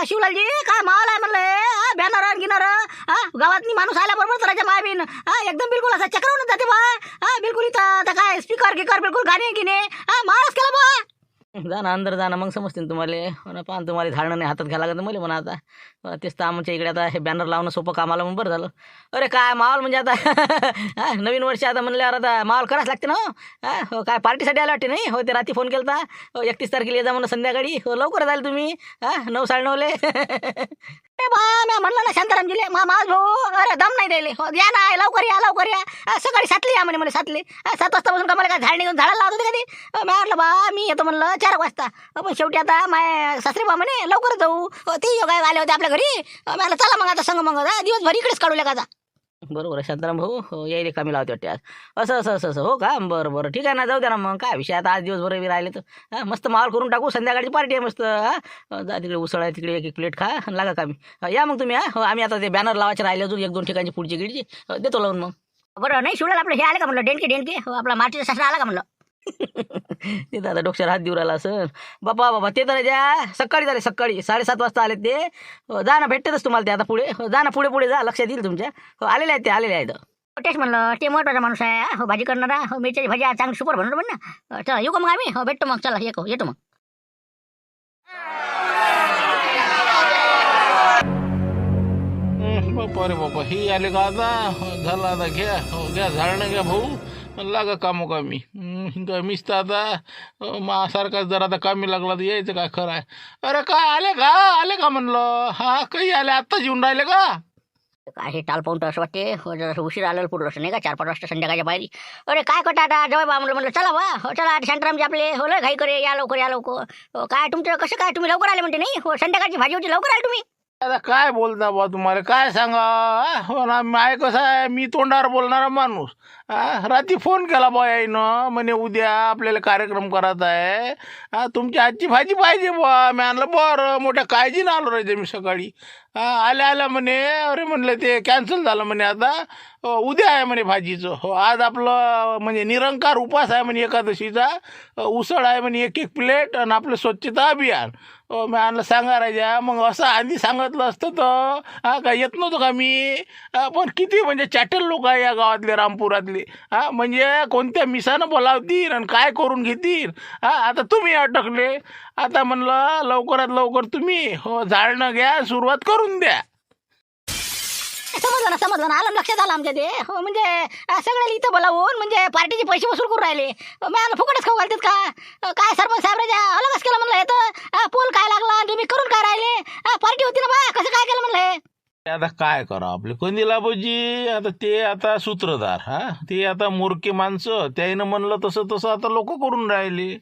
का शिवलालजी काय माल आहे म्हणलं बॅनर गिनर गावातनी माणूस आल्याबरोबर राजा मायबीन एकदम बिलकुल असा चक्रावून जाते बा बिलकुल इथं आता काय स्पीकर गिकर बिलकुल गाणे गिने माळच केला बा जा ना अंदर जा ना मग समजते ना तुम्हाला पान तुम्हाला झाडणं नाही हातात घ्यायला लागत मला म्हणा आता तेच तर आमच्या इकडे आता हे बॅनर लावणं सोपं कामाला मग बरं झालं अरे काय माहोल म्हणजे आता नवीन वर्ष आता म्हणल्यावर आता माहोल करायच लागते ना हो काय पार्टीसाठी आले वाटते नाही हो ते रात्री फोन केला होता 31 तारखेला ये जा म्हणून संध्याकाळी हो लवकर जाल तुम्ही 9 9:30 बा मी म्हणलं ना शांतारामजीले माझ भाऊ अरे दम नाही द्यायले हो या ना लवकर या सकाळी 7ला या म्हणे मला 7 वाजतापासून का मला काय झाड निघून झाडाला लावत होते कधी मी म्हटलं बा मी येतो म्हणलं 4 वाजता पण शेवटी आता माय सासरे बा म्हणे लवकर जाऊ ते योगा आले होते आपल्या घरी मला चला मग आता संग मग दिवसभर इकडेच काढू लागा बरोबर आहे शांताराम भाऊ हो यायले कामी लावते वाटते आज असं हो का बरं ठीक आहे ना जाऊ द्या ना मग काय विषय आता आज दिवसभर राहिले तर मस्त माहोल करून टाकू संध्याकाळची पार्टी आहे मस्त जा तिकडे उसळ आहे तिकडे एक प्लेट खा लागा कामी या मग तुम्ही हो आम्ही आता ते बॅनर लावायचे राहिले अजून 1-2 ठिकाणची पुढची गिडची देतो लावून मग बरं नाही शिवला आपलं हे आलं का म्हणलं डेंके हो आपला मातीचा सासरा आला का म्हणलं ते दादा डोक्यावर हात देऊ राहिला असं बापा ते तर द्या सकाळी झाले सकाळी 7:30 वाजता आले ते जा ना भेटतेच तुम्हाला ते आता पुढे जा ना पुढे जा लक्षात येईल तुमच्या हो आलेले आहेत तेच म्हणलं ते महत्वाचा माणूस आहे हो भाजी करणारा हो मिरच्याची भाजी चांगली सुपर बनवणार म्हण ना चला येऊ का मग आम्ही हो भेटतो मग चला येतो मग बापा रे बापा ही आले का आता झालं आता घ्या झाडणं घ्या भाऊ लागा कामोकामी मीच तर आता मासारखा जर आता कामी लागला तर यायचं काय खरं आहे अरे काय आले का म्हणलं काही आले आत्ताच येऊन राहिले का काय हे टाल पाहून तर असं वाटते जरा उशीर आलेलं पुढलं असं नाही का 4-5 वाजता संध्याकाळच्या बाहेरी अरे काय करता आता जवळ बा म्हणलं चला बा हो चला शांतारामजी आपले हो लय घाई करे या लवकर काय तुमचं कसं काय तुम्ही लवकर आले म्हणते नाही हो संध्याकाळची भाजी होती लवकर आले तुम्ही आता काय बोलता बा तुम्हाला काय सांगा हो ना माय कसं आहे मी तोंडावर बोलणारा माणूस रात्री फोन केला बा यायनं म्हणे उद्या आपल्याला कार्यक्रम करायचा आहे तुमची आजची भाजी पाहिजे बा मी आणलं बरं मोठ्या काळजीनं आलो राहायचं मी सकाळी आल्या म्हणे अरे म्हणलं ते कॅन्सल झालं म्हणे आता उद्या आहे म्हणे भाजीचं हो आज आपलं म्हणजे निरंकार उपास आहे म्हणे एकादशीचा उसळ आहे म्हणे 1 प्लेट आणि आपलं स्वच्छता अभियान मी आणलं सांगा राजा मग असं आधी सांगितलं असतं तर काय येत नव्हतं का मी पण किती म्हणजे चॅटल लोक आहे या गावातले रामपुरातले म्हणजे कोणत्या मिसानं बोलावतील आणि काय करून घेतील आता तुम्ही अटकले आता म्हणलं लवकरात लवकर तुम्ही हो झाडणं घ्या सुरुवात करून द्या समजलं ना आलं लक्षात आलं आमच्या ते हो म्हणजे सगळ्याला इथं बोलावून म्हणजे पार्टीचे पैसे वसूल करून राहिले मी फुकटच खाऊ घालतात का काय सरपंच साहेब राजा अलगच केलं म्हणलं येतं पोल काय लागला तुम्ही करून काय राहिले पार्टी होती ना बा कसं काय केलं म्हणलं आता काय करा आपले कंदिला बाबूजी आता ते आता सूत्रधार ते आता मोरके माणसं त्याईनं म्हणलं तसं आता लोक करून राहिले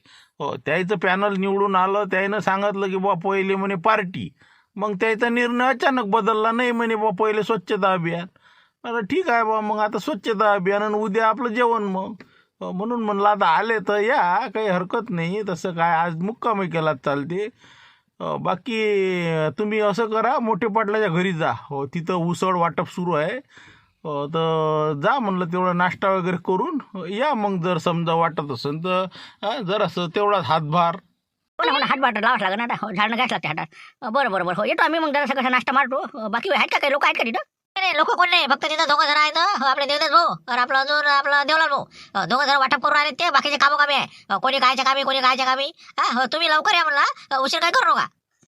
हो त्याचं पॅनल निवडून आलं त्याईनं सांगितलं की बा पहिले म्हणे पार्टी मग त्याचा निर्णय अचानक बदलला नाही म्हणे बा पहिले स्वच्छता अभियान आता ठीक आहे बा मग आता स्वच्छता अभियान आणि उद्या आपलं जेवण मग म्हणून म्हणलं आता आले तर या काही हरकत नाही तसं काय आज मुक्कामी केला चालते बाकी तुम्ही असं करा मोठे पाटलाच्या घरी जा हो तिथं उसळ वाटप सुरू आहे तर जा म्हणलं तेवढा नाश्ता वगैरे करून या मग जर समजा वाटत असेल तर जरासं तेवढाच हातभार हो ना हात बाटर लावाच लागेल ना झाडणं घ्यायच लागते हातात बरं हो येतो आम्ही मग जरा सगळं नाश्ता मारतो बाकी आहेत का काही लोक आहेत का तिथं लोक कोण नाही फक्त तिथं 2 जण आहेत आपले देवदास भाऊ आणि आपला जो आपला देवलाल भाऊ 2 जण वाटप करून राहिले ते बाकीचे कामोकामी आहे कोणी कायच्या कामी हो तुम्ही लवकर या म्हणला उशीर काय करू नका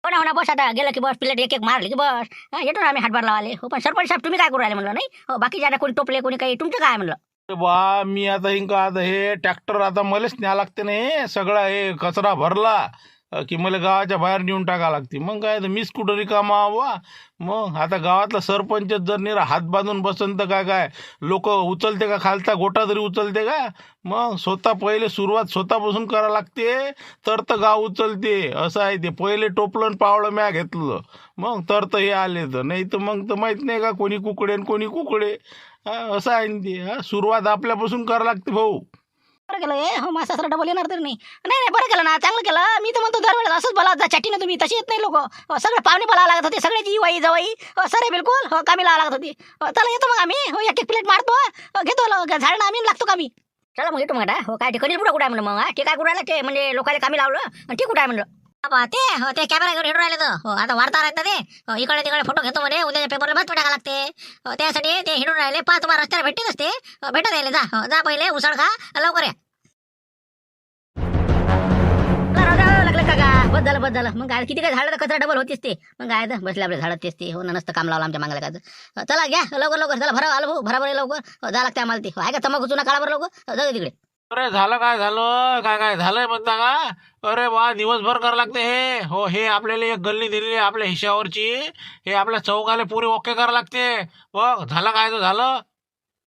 हो ना बस आता गेलं की बस प्लेट एक मारली की बस येतो ना आम्ही हातभार लावाले हो पण सरपंच साहेब तुम्ही काय करू राहिले म्हणलं नाही हो बाकी ज्याला कोणी टोपले कोणी काही तुमचं काय म्हणलं बा मी आता आता हे ट्रॅक्टर आता मलाच न्या लागते ना हे सगळा हे कचरा भरला की मला गावाच्या बाहेर नेऊन टाका लागते मग काय तर मीच कुठं रिकामा हवा मग आता गावातला सरपंच जर निरा हात बांधून बसन तर काय लोक उचलते का खालता गोटा तरी उचलते का मग स्वतः पहिले सुरुवात स्वतःपासून करा लागते तर गाव उचलते असं आहे ते पहिले टोपलं पावलं म्या घेतलं मग तर हे आले तर नाही तर मग तर माहीत नाही का कोणी कुकडे आणि कोणी कुकडे असं आहे ते सुरुवात आपल्यापासून करा लागते भाऊ बरं केलं हो माझा सासरा डबल येणार तर नाही बरं केलं ना चांगलं केलं मी तर म्हणतो दरवेळेस असंच बोला जा चॅटीनं तुम्ही तशी येत नाही लोक सगळे पाहुणे बोलावं लागत होते सगळे जीवाई जवाई सरे बिलकुल हो कामी लावा लागत होती चला येतो मग आम्ही हो 1 प्लेट मारतो घेतो झाडणं आम्ही लागतो कामी चला मग येतो मग हो काय ते कधी कुठं आहे म्हणलं मग ते काय कुठं ते म्हणजे लोकांना कामी लावलं ठीक कुठं आहे म्हणलं बाबा ते कॅमेरा घेऊन हिडून राहिले तर आता वार्ताहर आहेत ना ते इकडे तिकडे फोटो घेतो म्हणे उद्याच्या पेपरला बातमी टाका लागते त्यासाठी ते हिडून राहिले पहा तुम्हाला रस्त्याला भेटते नसते भेटत राहिले जा पहिले उसळ खा लवकर या बस झालं मग काय किती काय झालं तर कचरा डबल होतीच ते मग काय बसले आपल्या झाडात तेच ते हो ना नसतं काम लावलं आमच्या मागल्या काय चला घ्या लवकर चला भरा आलो भाऊ भरा लवकर जा लागते आम्हाला ते आहे का तंबाखू चुना काळा बरं लवकर जाऊ तिकडे अरे झालं काय झालंय म्हणता का अरे बा दिवसभर करावं लागते हे हो हे आपल्याला एक गल्ली दिलेली आहे आपल्या हिश्श्यावरची हे आपल्या चौकाले पुरी ओके करावं लागते बघ झालं काय तर झालं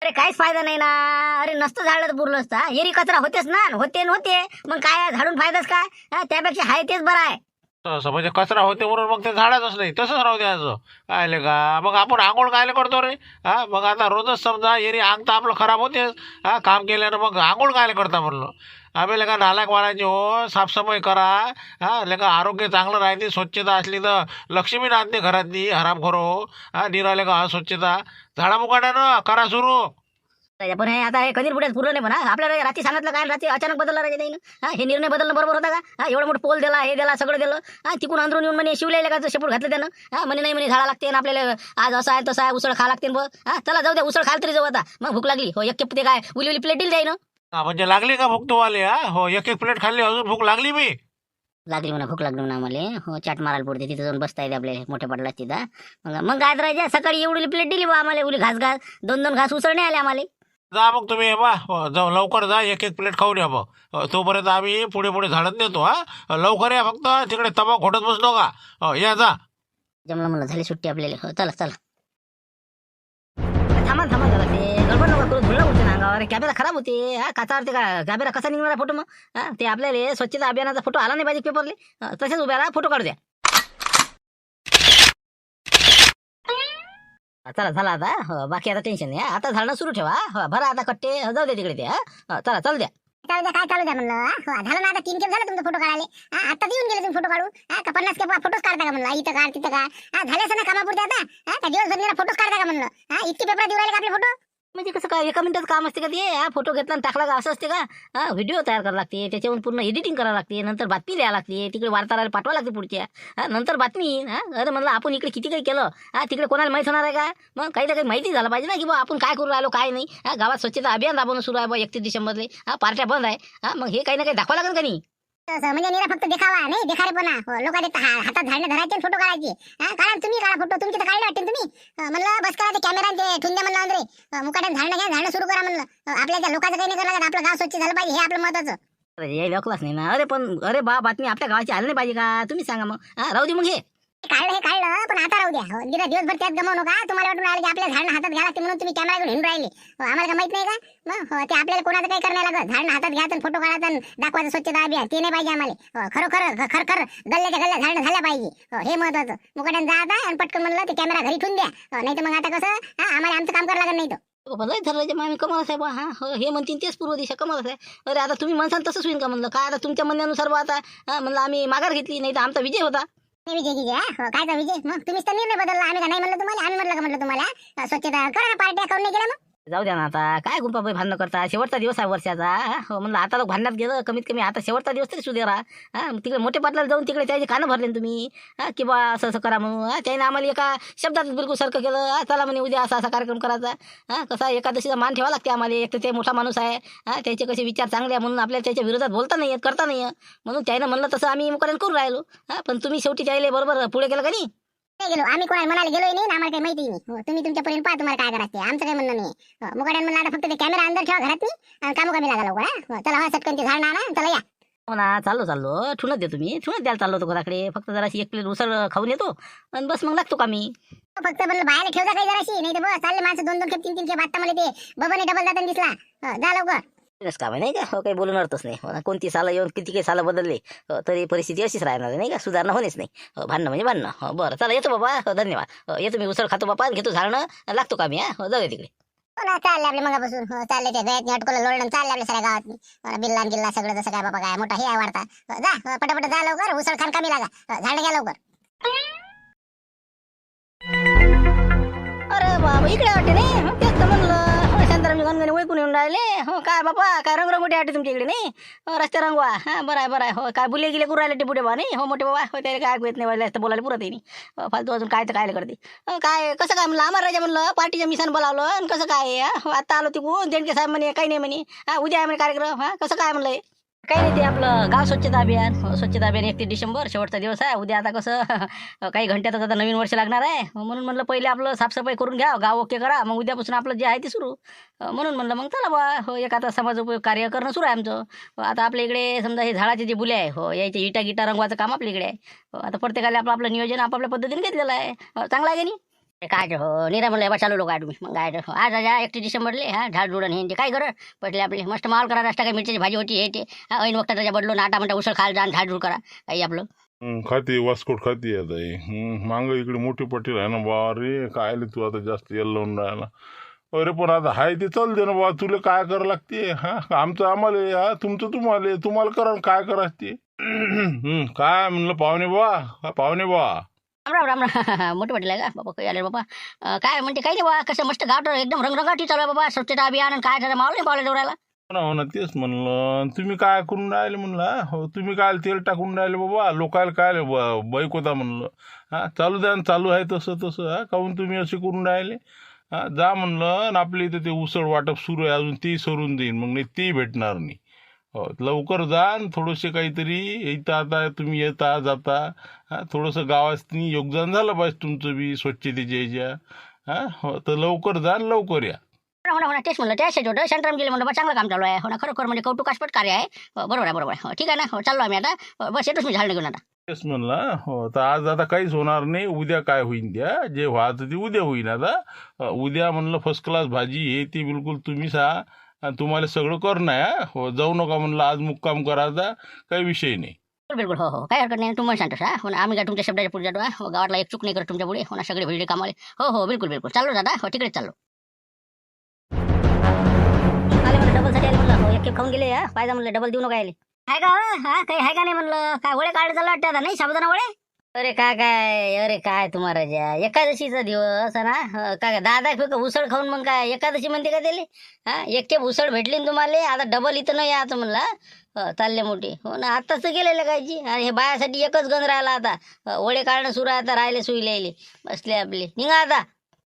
अरे काहीच फायदा नाही ना अरे नसतं झाडलं तर पुरलं असतं एरी कचरा होतेच ना होते मग काय झाडून फायदाच काय त्यापेक्षा हाय तेच बरं आहे तसं म्हणजे कचरा होते म्हणून मग ते झाडातच नाही तसंच राहू द्यायचं कायले का मग आपण आंघोळ कायले करतो रे हा मग आता रोजच समजा एरी अंग तर आपलं खराब होते हा काम केल्यानं मग आंघोळ कायले करता म्हणलं आम्ही लेका नालायक वाढायची हो साफसफाई करा हा लेका आरोग्य चांगलं राहते स्वच्छता असली तर लक्ष्मी राहते घरातली हरामखोरो हा निराले का स्वच्छता झाडामुकाट्यानं करा सुरू पण हे आता हे कधी पुढे पुरलं नाही म्हणा आपल्याला रात्री सांगितलं काय रात्री अचानक बदलला राजा नाही ना हे निर्णय बदलणं बरोबर होता का हा एवढं मोठं पोल दिला हे दिला सगळं दिलं हा तिकून अंदरून येऊन म्हणे शिवलेलं का शेपूट घातलं त्यानं हा म्हणे नाही म्हणे झाडा लागते ना आपल्याला आज असं आहे तसं आहे उसळ खा लागते बघ हा चला जाऊ द्या उसळ खाल तरी जाऊ आता मग भूक लागली हो एक ते काय उली प्लेट दिली जाई ना हा म्हणजे लागली का भूक तुम्हाला हा हो एक प्लेट खाल्ली अजून भूक लागली मी लागली म्हणा भूक लागली म्हणा आम्हाला हो चाट मारायला पुढे तिथे जाऊन बसता येते आपल्या मोठ्या पडला तिथं मग काय करायचं सकाळी एवढी प्लेट दिली बा आम्हाला उली घास दोन घास उसळ नाही आले आम्हाला जा मग तुम्ही बा जाऊ लवकर जा एक प्लेट खाऊन या मग तोपर्यंत आम्ही पुढे झाडत नेतो हा लवकर या फक्त तिकडे तबाख घोटत बसलो का या जा जमलं मला झाली सुट्टी आपल्याला हो चला थांबा जरा ते गडबड नका करू धुळा होते ना अंगावर कॅमेरा खराब होते हा काचावर ते का कॅमेरा कसा निघणारा फोटो मग हा ते आपल्याला स्वच्छता अभियानाचा फोटो आला नाही पाहिजे पेपरले तसेच उभ्या राहा फोटो काढू द्या चला झाला आता हो बाकी आता टेन्शन नाही आता झाडणं सुरू ठेवा हो भरा आता कट्टे जाऊ द्या तिकडे ते हा चला चालू द्या काय चालू द्या म्हणलं झालं ना आता 3 खेप झालं तुमचं फोटो काढायला आता येऊन गेले तुम्ही फोटो काढू का 50 खेप फोटोच काढता का म्हणलं इथं काढ तिथं काढ झाले असं ना कामापुरते आता का दिवसभर फोटोच काढता का म्हणलं इतके पेपर देऊ राहिले का आपले फोटो म्हणजे कसं काय एका मिनिटाचं काम असते का ते हा फोटो घेतला आणि टाकला का असं असते का हा व्हिडिओ तयार करावं लागते त्याच्यावरून पूर्ण एडिटिंग करावं लागते नंतर बातमी लिहावं लागते तिकडे वार्ताहराला पाठवावं लागते पुढच्या हा नंतर बातमी हा अरे म्हणलं आपण इकडे किती काही केलं हा तिकडे कोणाला माहीत होणार आहे का मग काही ना काही माहिती झालं पाहिजे ना की बा आपण काय करू राहिलो काय नाही हा गावात स्वच्छता अभियान राबवणं सुरू आहे बा 31 डिसेंबरले हा पार्ट्या बंद आहे हा मग हे काही ना काही दाखवावं लागेल का नाही म्हणजे निरा फक्त देखावा नाही देखारेपणा लोकांनी हातात झाडणं धरायचे फोटो काढायचे कारण तुम्ही काढा फोटो तुमची तर काढले वाटते तुम्ही म्हणलं बस करा ते कॅमेरा ते ठेवून द्या म्हणलं अंदरे मुकाट्यात झाडणं सुरू करा म्हणलं आपल्या त्या लोकांचं काही नाही करायला आपलं गाव स्वच्छ झालं पाहिजे हे आपलं महत्वाचं हे लोकलाच नाही ना अरे बातमी आपल्या गावाची आली नाही पाहिजे का तुम्ही सांगा मग राहू दे मग हे काढलं पण आता राहू द्या निरा दिवसभर त्यात गमावू नका तुम्हाला वाटून राहिले की आपल्या झाडणं हातात घ्या लागते म्हणून तुम्ही कॅमेरा घेऊन हिंडून राहिले आम्हाला काय माहित नाही का मग ते आपल्याला कोणाचं काही करण्याला लागत झाडणं हातात घ्यायचं फोटो काढायचा दाखवायचं स्वच्छता अभियान ते नाही पाहिजे आम्हाला खरखर गल्ल्याच्या गल्ल्या झाडणं झाल्या पाहिजे हे महत्वाचं मुकाट्यानं जा आता आणि पटकन म्हणलं ते कॅमेरा घरी ठेवून द्या नाही तर मग आता कसं आम्हाला आमचं काम करावं लागत नाही तर ठरवायचे मामी कमाल साहेब हा हे म्हणतील तेच पूर्व दिशा कमाल आहे अरे आता तुम्ही म्हणसाल तसंच होईल का म्हणलं काय आता तुमच्या म्हणण्यानुसार आता म्हणलं आम्ही माघार घेतली नाही तर आमचा विजय होता विजय कायचा विजय मग तुम्हीच तर निर्णय बदलला आम्ही का नाही म्हणलं तुम्हाला आम्ही म्हटलं का म्हणलं तुम्हाला स्वच्छता करा ना पार्ट्या करून नाही केला मग जाऊ द्या ना आता काय गुंपाबाई भांडणं करता शेवटचा दिवस आहे वर्षाचा म्हणलं आता लोक भांडण्यात गेलं कमीत कमी आता शेवटचा दिवस तरी सुद्धा राहा तिकडे मोठे पाटलाला जाऊन तिकडे त्याचे कानं भरले तुम्ही की बा असं करा म्हणून त्याने आम्हाला एका शब्दात बिलकुल सारखं केलं चला म्हणे उद्या असा कार्यक्रम करायचा कसा एकादशीचा मान ठेवा लागते आम्हाला एक तर ते मोठा माणूस आहे त्याचे कसे विचार चांगले आहे म्हणून आपल्याला त्याच्या विरोधात बोलता नाही करता नाही म्हणून त्यानं म्हणलं तसं आम्ही मुकाट्यानं करून राहिलो पण तुम्ही शेवटी त्याला बरोबर पुढे केलं का नाही गेलो आम्ही कोणाला म्हणाले गेलोय नाही आम्हाला काही माहिती नाही तुम्ही तुमच्या पर्यंत पहा तुम्हाला काय करायचं आमचं काही म्हणणं नाही मुकाट्यानं म्हणलं आता फक्त ते कॅमेरा अंदर ठेवा घरात नाही कामं कमी लागा लवकर चला सटकन ते झाड ना चला या हो ना चाललो ठुनच देतो मी ठुनच द्यायला चाललो होतो घराकडे फक्त जराशी एक प्लेट उसळ खाऊन येतो आणि बस मग लागतो का मी फक्त म्हणलं बाहेर ठेवता काही जराशी नाही तर बस चालले माणसं 2 खेप 3 खेप आता मला ते बबने डबल जाताना दिसला जा लवकर काम आहे नाही का काही बोलून अर्थच नाही कोणती सालं येऊन किती काही सालं बदलले तरी परिस्थिती अशीच राहणार नाही का सुधारणा होणेच नाही भांडणं म्हणजे भांडणं बरं चला येतो बाबा धन्यवाद येतो मी उसळ खातो बाबा घेतो झाडणं लागतो का मी जाऊ तिकडे चालले आपल्या मगापासून चालले ते गळ्यात अटकवलं लोळण चालले आपल्या सगळ्या गावात बिल्ला गिल्ला सगळं जसं काय बाबा काय मोठा हे आहे वाढता जा पटापट जा लवकर उसळ खान कमी लागा झाड घ्या लवकर अरे बाबा इकडे वाटते नाही तेच तर म्हणलं शांतारामची गणगणी ओळखून येऊन राहिले. हो काय बापा, काय रंगरंगोटी आटे तुमच्या इकडे नाही? हो रस्ते रंगवा. हां बरं आहे बरं आहे. हो काय बुले गिले करून राहिले टिपुटे बा नाही? हो मोठे बाबा, हो त्याला काय ऐकू येत नाही वाजले असतं बोलायला पुरत नाही. फालतू अजून काय तर कायला करते. काय कसं काय म्हणलं, आम्हाला राजा म्हणलं पार्टीच्या मिसान बोलावलं आणि कसं काय हो आता आलो तिकून देणके साहेब म्हणे काही नाही म्हणे. उद्या आहे म्हणे कार्यक्रम. कसं काय म्हणलं? काही नाही, ते आपलं गाव स्वच्छता अभियान. स्वच्छता अभियान 31 डिसेंबर शेवटचा दिवस आहे. उद्या आता कसं काही घंट्यातच आता नवीन वर्ष लागणार आहे. म्हणून म्हणलं पहिले आपलं साफसफाई करून घ्या, गाव ओके करा, मग उद्यापासून आपलं जे आहे ते सुरू. म्हणून म्हणलं मग चला बा हो एक आता समाज उपयोग कार्य करणं सुरू आहे आमचं. आता आपल्या इकडे समजा हे झाडाचे जे बुले आहे हो याचे इटा गिटा रंगवाचं काम आपल्या इकडे आहे. आता प्रत्येकाला आपलं आपलं नियोजन आपापल्या पद्धतीने घेतलेलं आहे. चांगलं आहे की नाही? काय हो निरा म्हणलं बा चालू लोक तुम्ही मग काय आज राजा 31 डिसेंबरले झाड जुडण हे काय करत पटले आपले मस्त माल करा रस्ता काय मिरची भाजी होती हे ते ऐन वक्तात त्याच्या बदलून आटा म्हणता उसळ खाल जाण झाड झुड करा काही आपलं खाते वास्कोट खाते आता हे मांग इकडे मोठी पटेल आहे ना बा रे काय तू आता जास्त लावून राहिला. अरे पण आता हाय ते चालते ना बा, तुला काय करावं लागते? आमचं आम्हाला तुमचं तुम्हाला करा काय करा ते. काय म्हणलं पाहुणे बा राम राम राम मोठे वाटलं का बाबा काही आले बाबा. काय म्हणते काही नाही बा, कसं मस्त गाव एकदम रंगरंगाटी चालू आहे बाबा. स्वच्छता अभियान आणि काय झालं मावलं नाही पावलं डोळ्याला. हो ना तेच म्हणलं. तुम्ही काय करून राहिले म्हणलं? हो तुम्ही काय तेल टाकून राहिले बाबा लोकायला काय बैकोता म्हणलं. चालू द्या चालू आहे तसं काहून तुम्ही असे करून राहिले? जा म्हणलं आणि आपल्या इथं ते उसळ वाटप सुरू आहे अजून ते सरून देईन मग नाही ते भेटणार नाही. हो लवकर जा आणि थोडेसे काहीतरी इथं आता तुम्ही येता जाता थोडंसं गावात योगदान झालं पाहिजे तुमचं बी स्वच्छतेच्या ह्याच्या. हो तर लवकर जा आणि लवकर या. हो ना तेच म्हणलं त्याच छोटं शांताराम गेले म्हणलं बा चांगलं काम चालू आहे. हो ना खरोखर म्हणजे कौतुकास्पद कार्य आहे. बरोबर आहे. हो ठीक आहे ना. हो चाललो आम्ही आता बस येतोच मी झाड घेऊन आता. तेच म्हणलं. हो तर आज आता काहीच होणार नाही. उद्या काय होईन द्या जे व्हायचं ते उद्या होईन. आता उद्या म्हणलं फर्स्ट क्लास भाजी हे ती बिलकुल तुम्हीच आणि तुम्हाला सगळं करणं आहे. हो जाऊ नका म्हणलं आज मुक्काम करायचा काही विषय नाही. बिलकुल हो काही हरकत नाही. तुम्हाला सांगतो हो ना आम्ही काय तुमच्या शब्दाच्या पुढे जातो. गावातला एक चूक नाही करत तुमच्या पुढे. हो ना सगळे भिडे कामाले. हो बिलकुल चाललो दादा. हो तिकडेच चाललो. आले म्हणलं डबल साठी आले म्हणलं एक खाऊन गेले पाहिजे म्हणलं डबल देऊ नका आले. आहे का काही आहे का नाही म्हणलं काय वळे काढले चाललं वाटतं आता नाही साबुदाणा वळे. अरे काय तुम्हाला राजा एकादशीचा दिवस ना काय दादा उसळ खाऊन मग काय एकादशी म्हणते का त्याला. एकटे उसळ भेटली ना तुम्हाला आता डबल इथं नाही याचं म्हणलं चालले मोठे. हो ना आत्ताच गेलेले कायची आणि हे बायासाठी एकच गंज राहिला आता वळे काढणं सुरू आहे आता राहिले सुई लिहिले बसले आपले निघा आता.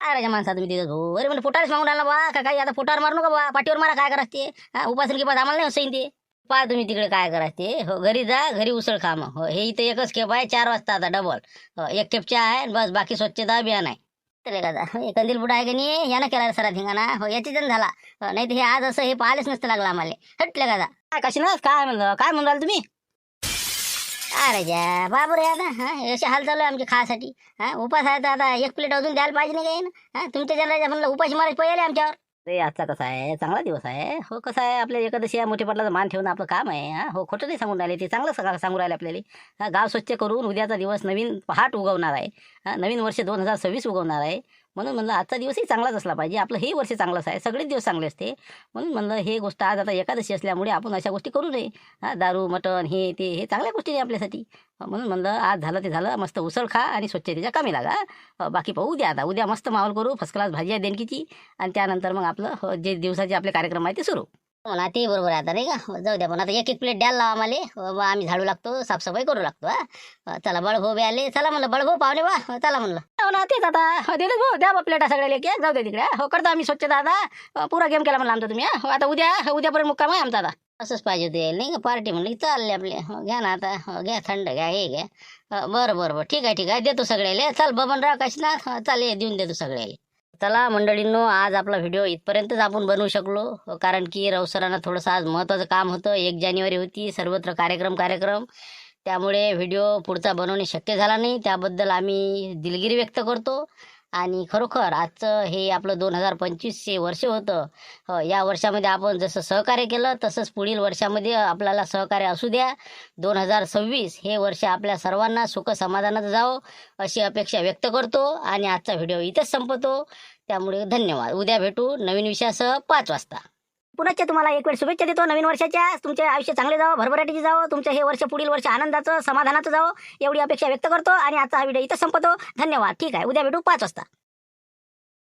राजा माणसा तुम्ही तिथं हो अरे म्हणजे पोटारच मागून राहिला बा का काही आता पोटावर मारू नका बा पाठीवर मारा काय करा ते उपासन की पास आम्हाला नाही असं ते पहा तुम्ही तिकडे काय करा ते. हो घरी जा घरी उसळ खा मग. हो हे इथं एकच खेप आहे 4 वाजता आता डबल. एक खेप चहा आहे बस बाकी स्वच्छता अभियान आहे. कंदील बुडा आहे का नाही यानं केला सरा धिंगाणा. हो याची जण झाला नाही तर हे आज असं हे पाहिलेच नसतं लागलं आम्हाला. हटले का काय कशी ना काय म्हणलं काय म्हणाल तुम्ही? अरे जा बाबू रे आता असे हाल चालू आहे आमच्या खासाठी. उपास आहे तर आता एक प्लेट अजून द्यायला पाहिजे नाही काही ना. तुमच्या जनाच्या म्हणलं उपाशी मारायचे पहिले आमच्यावर. अरे आजचा कसा आहे चांगला दिवस आहे. हो कसं आहे आपल्या एकादशी या मोठे पटलाचा मान ठेवणं आपलं काम आहे. हो खोटं नाही सांगून राहिले ते चांगलं सांगून राहिले आपल्याला. गाव स्वच्छ करून उद्याचा दिवस नवीन पहाट उगवणार आहे. नवीन वर्ष 2026 उगवणार आहे. म्हणून म्हणलं आजचा दिवसही चांगलाच असला पाहिजे. आपलं हे वर्ष चांगलंच आहे. सगळेच दिवस चांगले असते. म्हणून म्हणलं हे गोष्ट आज आता एकादशी असल्यामुळे आपण अशा गोष्टी करू नये. दारू मटण हे ते हे चांगल्या गोष्टी नाही आपल्यासाठी. म्हणून म्हणलं आज झालं ते झालं मस्त उसळ खा आणि स्वच्छतेच्या कामी लागा. बाकी पाहू उद्या आता उद्या मस्त माहोल करू फर्स्ट क्लास भाजी आहे देणकीची आणि त्यानंतर मग आपलं जे दिवसाचे आपले कार्यक्रम आहे ते सुरू. मला ते बरोबर आहे आता नाही का. जाऊ द्या पण आता एक प्लेट द्यायला लावा आम्हाला. आम्ही झाडू लागतो साफसफाई करू लागतो. चला बळभाऊ बी आले चला म्हणलं बळभाऊ पाहुणे बा चला म्हणलं. हो ना तेच आता देतो भाऊ द्या प्लेटा सगळ्या की जाऊ दे तिकडे. हो करतो आम्ही स्वच्छता आता पुरा गेम केला म्हणलं आमचा तुम्ही. हो आता उद्यापर्यंत मुक्काम आहे आमचा आता. असंच पाहिजे होते नाही का पार्टी म्हणली चालले आपले. हो घ्या ना आता. हो घ्या थंड घ्या हे घ्या. बरं ठीक आहे देतो सगळ्याले. चल बबनराव कशी ना चाल देऊन देतो सगळ्याले. चला मंडळींनो आज आपला व्हिडिओ इथपर्यंतच आपण बनवू शकलो कारण की रावसरांना थोडंसं आज महत्त्वाचं काम होतं. 1 जानेवारी होती सर्वत्र कार्यक्रम त्यामुळे व्हिडिओ पुढचा बनवणे शक्य झाला नाही. त्याबद्दल आम्ही दिलगिरी व्यक्त करतो. आणि खरोखर आजचं हे आपलं 2025 वर्ष होतं. या वर्षामध्ये आपण जसं सहकार्य केलं तसंच पुढील वर्षामध्ये आपल्याला सहकार्य असू द्या. 2026 हे वर्ष आपल्या सर्वांना सुख समाधानात जावं अशी अपेक्षा व्यक्त करतो आणि आजचा व्हिडिओ इथेच संपवतो. त्यामुळे धन्यवाद. उद्या भेटू नवीन विषयासह 5 वाजता. पुन्हा तुम्हाला एक वेळ शुभेच्छा देतो नवीन वर्षाच्या. तुमचे आयुष्य चांगले जावं भरभराटीचे जावं. तुमचं हे वर्ष पुढील वर्ष आनंदाचं समाधानाचं जावं एवढी अपेक्षा व्यक्त करतो आणि आजचा हा व्हिडिओ इथं संपतो. धन्यवाद. ठीक आहे उद्या भेटू 5 वाजता.